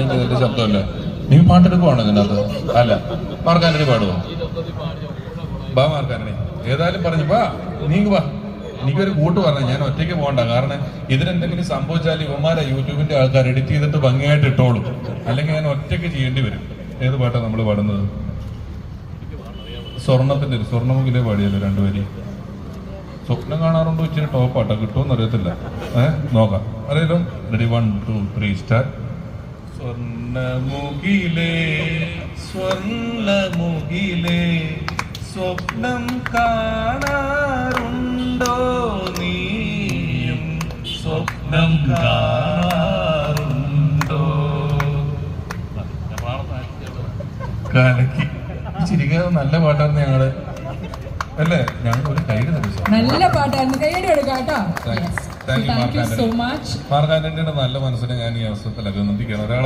ഇതിന്റെ ശബ്ദമല്ലേ? നീ പാട്ടെടുക്കുവാണോ ഇതിനകത്ത്? അല്ല, മാർക്കാന്റണി പാടുവോ? ബാ മാർക്കാന്റണി, ഏതായാലും പറഞ്ഞു വാ, നീങ്ങ് വാ. എനിക്കൊരു കൂട്ട് പറഞ്ഞു, ഞാൻ ഒറ്റയ്ക്ക് പോകണ്ട. കാരണം ഇതിനെന്തെങ്കിലും സംഭവിച്ചാൽ ഇവന്മാരെ യൂട്യൂബിന്റെ ആൾക്കാർ എഡിറ്റ് ചെയ്തിട്ട് ഭംഗിയായിട്ട് ഇട്ടോളും. അല്ലെങ്കിൽ ഞാൻ ഒറ്റയ്ക്ക് ചെയ്യേണ്ടി വരും. ഏത് പാട്ടാണ് നമ്മൾ പാടുന്നത്? സ്വർണ്ണമുഖിലെ പാടിയല്ലോ രണ്ടുപേര്. സ്വപ്നം കാണാറുണ്ടോ? ഇച്ചിരി ടോപ്പാട്ടോ, കിട്ടുമെന്ന് അറിയത്തില്ല. നോക്കാം. അറിയാലോ? Ready, 1 2 3 start. സ്വർണ്ണമുഖിലേ സ്വർണ്ണമുഖിലേ സ്വപ്നം കാണാറുണ്ടോ നീയും? സ്വപ്നം കാണാറുണ്ടോ? കലക്കി ചിരിക്കാതെ നല്ല പാട്ടായിരുന്നു ഞങ്ങള്, അല്ലേ? ഞങ്ങൾ ഒരു കൈഡ് നല്ല പാട്ടായിരുന്നു, കൈയ്യടി കൊടുക്കാം കേട്ടോ. Thank you so much. മാർക്കാന്റണിയുടെ നല്ല മനസ്സിനെ ഞാൻ ഈ അവസരത്തിൽ അഭിനന്ദിക്കണം. ഒരാളെ